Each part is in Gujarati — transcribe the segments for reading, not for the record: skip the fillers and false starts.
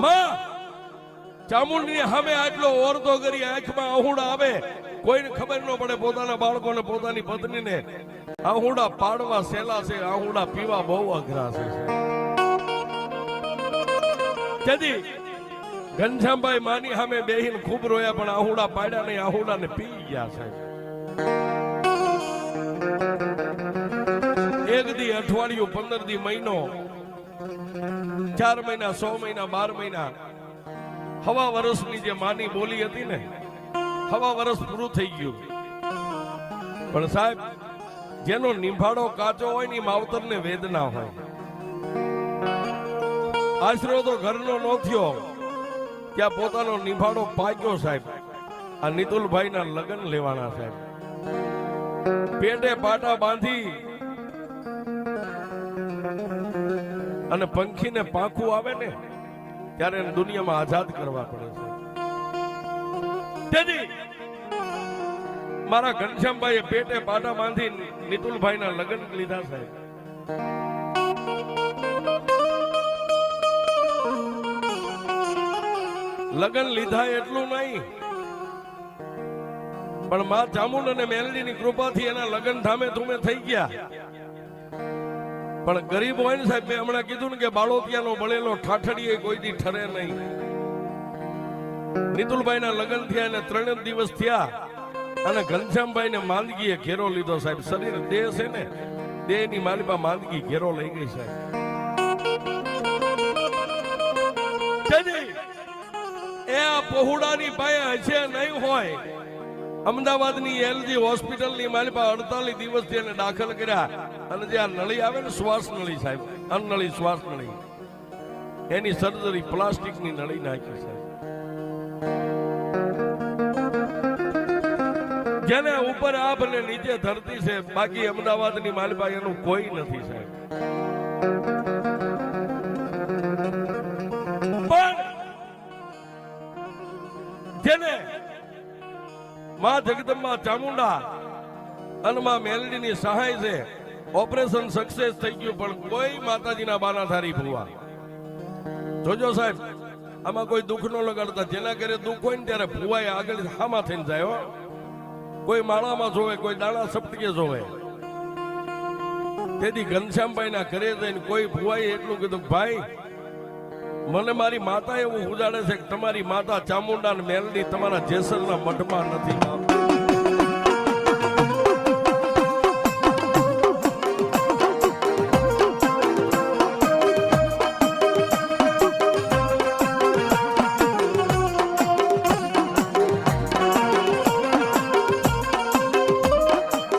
માં ચામુંડની સામે આટલો ઓરતો કરી આંખમાં આહુડા આવે, કોઈને ખબર ન પડે પોતાના બાળકોને પોતાની પત્નીને આહુડા પાડવા સહેલા છે, આહુડા પીવા બહુ અઘરા છે. તેથી ઘનશ્યામભાઈ માની સામે બેહીને ખૂબ રોયા, પણ આહુડા પાડ્યા નહીં, આહુડાને પી ગયા સાહેબ. એક દી અઠવાડિયું, 15 દી, મહિનો, 4 મહિના, 100 મહિના, 12 મહિના, હવા વર્ષની જે માની બોલી હતી ને, હવા વર્ષ પૂરું થઈ ગયું. પણ સાહેબ, જેનો નિભાડો કાચો હોય ને માવતરને વેદના હોય. આશરો તો ઘરનો ન થયો, ત્યાં પોતાનો નિભાડો પાક્યો સાહેબ. આ નિતુલભાઈના લગ્ન લેવાના સાહેબ. પેટે પાટા બાંધી અને પંખીને પાંખું આવે ને ત્યારે દુનિયામાં આઝાદ કરવા પડે છે. તેથી મારા ઘનશ્યામભાઈએ પેટે પાટા બાંધી નિતુલભાઈના લગ્ન લીધા સાહેબ. લગ્ન લીધા એટલું નહીં, પણ માં ચામુંડ અને મેલડીની કૃપાથી એના લગ્ન ધામે ધૂમે થઈ ગયા. પણ ગરીબ હોય ને સાહેબ, મેં હમણાં કીધું ને કે બાળોતિયાનો બળેલો ઠાઠડીએ કોઈ દી ઠરે નહીં. નિતુલભાઈના લગ્ન થયા અને 3 દિવસ થયા અને ઘનશ્યામભાઈને માંદગીએ ઘેરો લીધો સાહેબ. શરીર દેહ છે ને, દેહની માલિપા માંદગી ઘેરો લઈ ગઈ સાહેબ. એ આ પહોળાની પાયે હશે નહીં હોય. અમદાવાદની એલજી હોસ્પિટલની માલિપા 48 દિવસથી એને દાખલ કર્યા અને જે આ નળી આવે ને, શ્વાસ નળી સાહેબ, અનનળી શ્વાસ નળી, એની સર્જરી પ્લાસ્ટિકની નળી નાખી સાહેબ. જેને ઉપર આભ અને નીચે ધરતી છે, બાકી અમદાવાદની માલિપા એનું કોઈ નથી સાહેબ. પણ જેને માં જગદંબા ચામુંડા અને માં મેલડીની સહાય છે, ઓપરેશન સક્સેસ થઈ ગયું. પણ કોઈ માતાજીના બાનાધારી ભુવા જોજો સાહેબ, આમાં કોઈ દુઃખ ન લગાડતા. જેના ઘરે દુઃખ હોય ને ત્યારે ભુવાએ આગળ હામાં થઈને જાય હો. કોઈ માળામાં જોવે, કોઈ દાણા સપટીએ જોવે. તેથી ઘનશ્યામભાઈના ઘરે જઈને કોઈ ભુવાએ એટલું કીધું, ભાઈ મને મારી માતા એવું ઉજાડે છે કે તમારી માતા ચામુંડા અને મેલડી તમારા જેસરના મઠમાં નથી.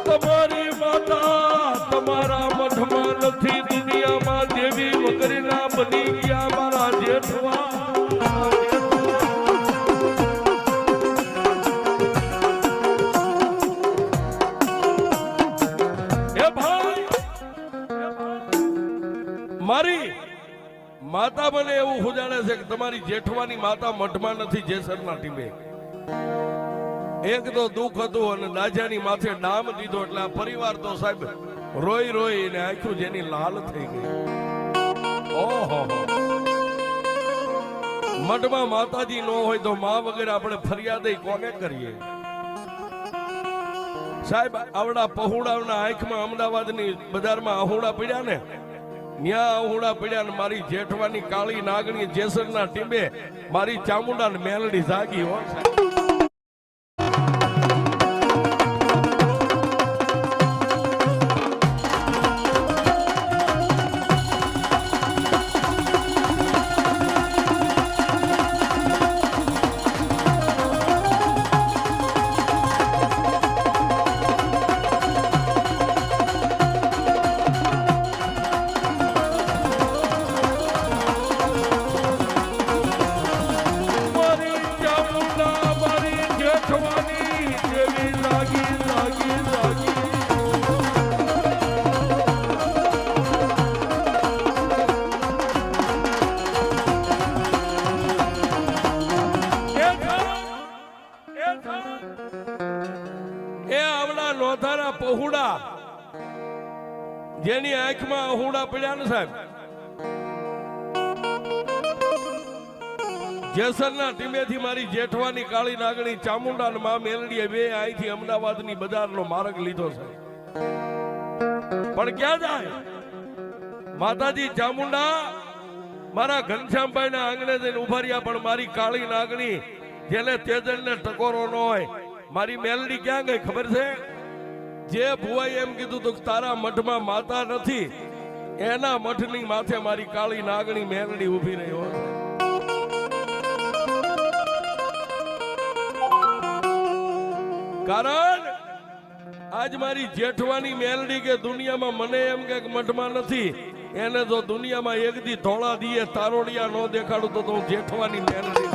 તમારી માતા તમારા મઠમાં નથી, દુનિયામાં દેવી વગરના બની ગયા મારા જેઠવા. મારી માતા મને એવું ઉજાડે છે કે તમારી જેઠવાની માતા મઠમાં નથી, જેસરના ટીમે. એક તો દુઃખ હતું અને દાજાની માથે ડામ દીધો એટલે આ પરિવાર તો સાહેબ રોઈ રોઈ ને આંખું જેની લાલ થઈ ગઈ. ઓહો, મઠમાં માતાજી ન હોય તો માં વગર આપણે ફરિયાદ કોને કરીએ સાહેબ. આવડા પહોળાના આંખમાં અમદાવાદની બજારમાં આહુડા પડ્યા ને, ન્યા આહુડા પડ્યા ને મારી જેઠવાની કાળી નાગણી જેસરના ટીમે મારી ચામુંડા ને મેલડી જાગી હો. પહોળા જેની આંખમાં અહોડા પડ્યા ને સાહેબ, જેસરના ટીમેથી મારી જેઠવાની કાળી નાગણી ચામુંડા અને મા મેલડીએ બે અહીંથી અમદાવાદની બજારનો માર્ગ લીધો છે, પણ ક્યાં જાય? માતાજી ચામુંડા મારા ઘનશ્યામભાઈ ના આંગણે જઈને ઉભા રહ્યા, પણ મારી કાળી નાગણી જેને તેજલને ટકોરો ન હોય, મારી મેલડી ક્યાં ગઈ ખબર છે? જે ભુવાઈ એમ કીધું તો તારા મઠમાં માતા નથી, એના મઠની માથે મારી કાળી નાગણી મેલડી ઊભી રહ્યો છે. કારણ આજ મારી જેઠવાની મેલડી કે દુનિયામાં મને એમ કે મઠમાં નથી, એને જો દુનિયામાં એક દી ધોળા દીએ તારોડિયા નો દેખાડું તો હું જેઠવાની મેલડી.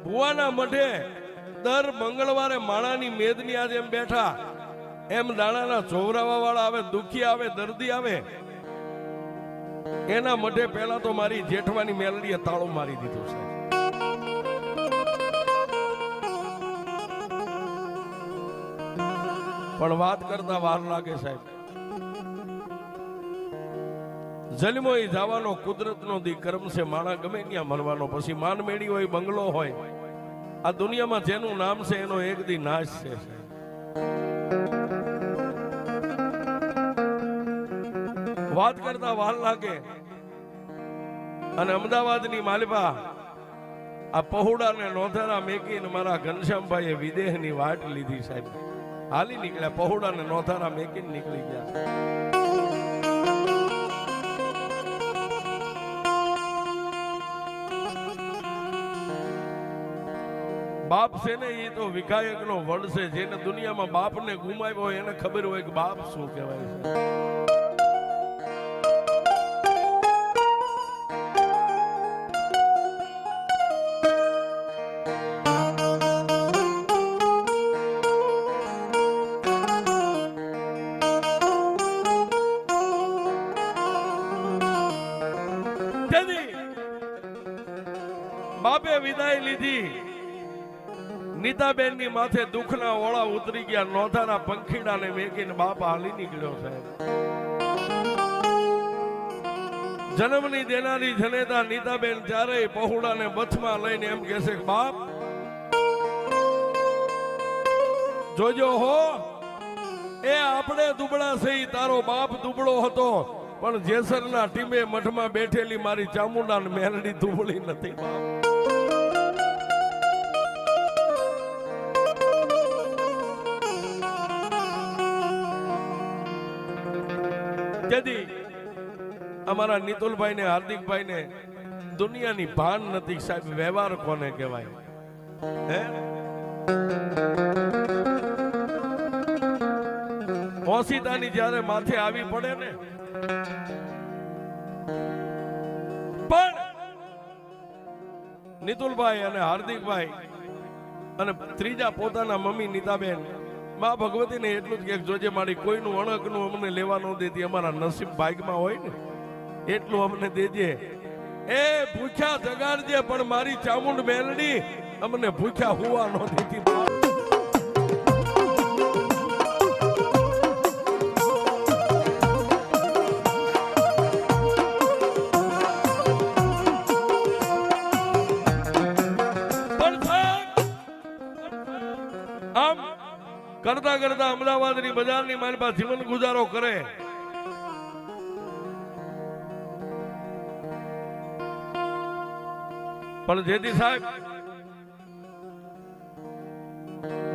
ભુવાના મઢે દર મંગળવારે માણાની મેદની આજે એમ બેઠા, એમ દાણાના ચોવરાવા વાળા આવે, દુખી આવે, દર્દી આવે, એના મઢે પહેલા તો મારી જેઠવાની મેલડીએ તાળું મારી દીધું છે. પણ વાત કરતા વાર લાગે સાહેબ. જન્મો એ જવાનો કુદરતનો દી કર્મ છે, માણા ગમે ત્યાં મરવાનો. પછી માન મેળી હોય, બંગલો હોય, આ દુનિયામાં જેનું નામ છે એનો એક દી નાશ છે. વાત કરતા વાર લાગે. અને અમદાવાદની માલપા આ પહોળાને નોંધારા મેકીને મારા ઘનશ્યામભાઈએ વિદેહની વાટ લીધી સાહેબ. હાલી નીકળ્યા, પહોળાને નોંધારા મેકીને નીકળી ગયા. બાપ છે ને એ તો વિકાયક નો વડ છે. જેને દુનિયામાં બાપને ગુમાવ્યો હોય એને ખબર હોય કે બાપ શું કહેવાય છે. બાપે વિદાય લીધી, નીતાબેન ની માથે દુઃખના ઓળા ઉતરી ગયા, નોંધાના પંખીડાને મેકીને બાપ હાલી નીકળ્યો સાહેબ. જન્મની દેનારી જનેતા નીતાબેન ચારેય પહોળાને બથમાં લઈને એમ કહે છે કે બાપ જોજો હો, એ આપણે દુબળા છે, તારો બાપ દુબળો હતો, પણ જેસરના ટીમે મઠમાં બેઠેલી મારી ચામુંડા મેલડી દુબળી નથી બાપ. અમારા નિતુલભાઈ ને હાર્દિકભાઈ ને દુનિયાની ભાન નથી સાહેબ. વ્યવહાર કોને કહેવાય? ઓશિતાની જયારે માથે આવી પડે ને, પણ નિતુલભાઈ અને હાર્દિકભાઈ અને ત્રીજા પોતાના મમ્મી નીતાબેન, માં ભગવતીને એટલું જ કે જોજે મારી કોઈનું અણકનું અમને લેવા ન દેતી, અમારા નસીબ ભાગમાં હોય ને એટલું અમને દેજે. એ ભૂખ્યા જગાડજે, પણ મારી ચામુંડ મેલડી અમને ભૂખ્યા હોવા ન દેતી. આમ કરતા કરતા અમદાવાદની બજારની મારી પાસે જીવન ગુજારો કરે. પણ જેથી સાહેબ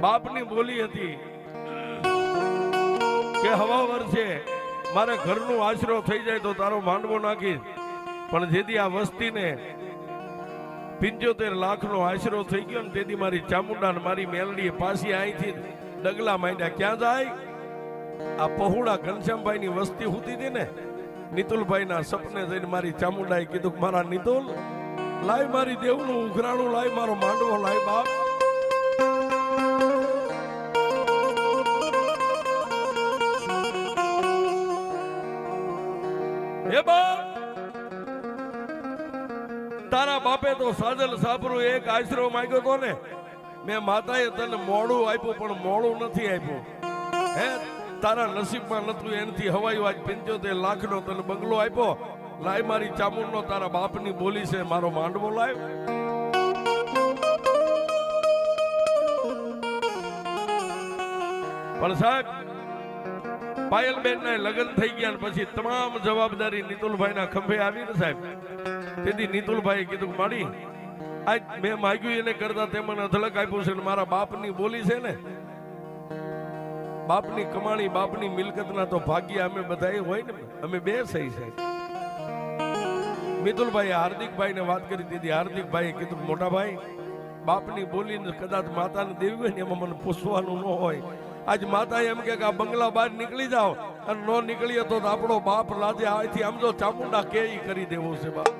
બાપની બોલી હતી કે હવા વર્ષે મારે ઘરનો આશરો થઈ જાય તો તારો માંડવો નાખીશ. પણ જેથી આ વસ્તીને 75 લાખનો આશરો થઈ ગયો ને તેથી મારી ચામુંડા ને મારી મેલડીએ પાછી અહીંથી ડગલા માંડ્યા. ક્યાં જાય? આ પહોળા ઘનશ્યામભાઈ ની વસ્તી હુતી હતી ને નિતુલભાઈના સપને જઈને મારી ચામુંડાએ કીધું કે મારા નિતુલ લાય મારી દેવનું ઉઘરાણું લાય, મારો માંડવો લાય બાપ. હે બાપ, તારા બાપે તો સાજલ સાપરું એક આશરો માંગ્યો તો ને, મેં માતાએ તને મોડું આપ્યું પણ મોડું નથી આપ્યું. હે તારા નસીબમાં નતું, એનથી હવાયું આજ 75 લાખનો તને બંગલો આપ્યો. લાય મારી ચામુંડનો તારા બાપની બોલી છે, મારો માંડવો લાય. પણ સાહેબ પાયલબેન ના લગ્ન થઈ ગયા પછી તમામ જવાબદારી નિતુલભાઈ ના ખંભે આવી ને સાહેબ. તેથી નિતુલભાઈ કીધું માડી આજ મેં માગ્યું એને કરતા તે મને અધલક આપ્યું છે. મારા બાપની બોલી છે ને, બાપની કમાણી બાપની મિલકતના તો ભાગ્ય અમે બધા હોય ને, અમે બે સહી છે. મિતુલભાઈ હાર્દિકભાઈ ને વાત કરી દીધી. હાર્દિકભાઈ કીધું મોટા ભાઈ બાપની બોલીને કદાચ માતાને દેવી હોય ને એમાં મને પૂછવાનું ન હોય. આજ માતા એમ કે આ બંગલા બહાર નીકળી જાઓ અને નો નીકળીએ તો આપણો બાપ લાજે આથી આમ જો ચામુંડા કે કરી દેવો છે બાપ.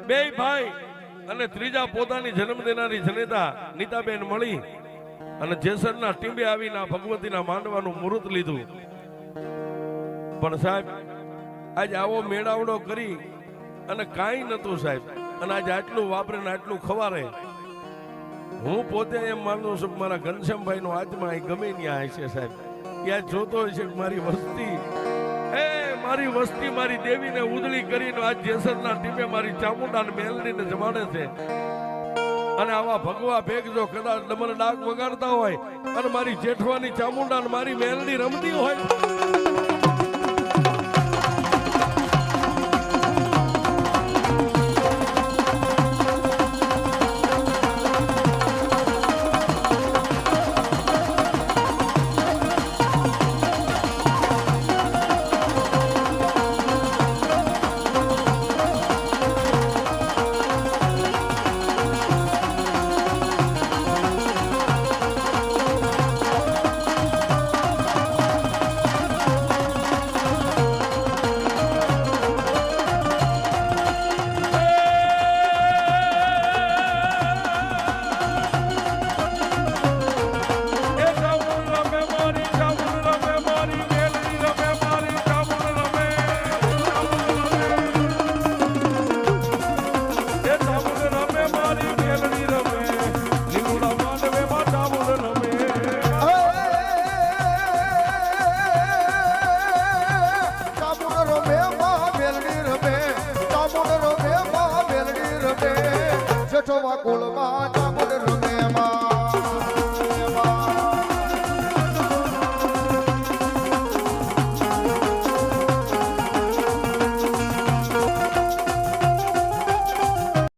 બે ભાઈ અને ત્રીજા પોતાની જન્મ દેનારી જનેતા નીતાબેન મળી અને જેસરના ટીંબે આવીને ભગવતીના માંડવાનું મુહૂર્ત લીધું. પણ સાહેબ આજ આવો મેળાવડો કરી અને કાંઈ નતું સાહેબ. અને આજે આટલું વાપરે ને આટલું ખવારે. હું પોતે એમ માનું છું કે મારા ઘનશ્યામભાઈ નો આત્મા ગમે ત્યાં હશે સાહેબ. ત્યાં જોતો હોય છે કે મારી વસ્તી મારી વસ્તી મારી દેવીને ઉજળી કરીને આજ જેસરના ટીમે મારી ચામુંડાને મેલડીને જમાડે છે. અને આવા ભગવા ભેગ જો કદાચ ડમર ડાક વગાડતા હોય અને મારી જેઠવાની ચામુંડાને મારી મેલડી રમતી હોય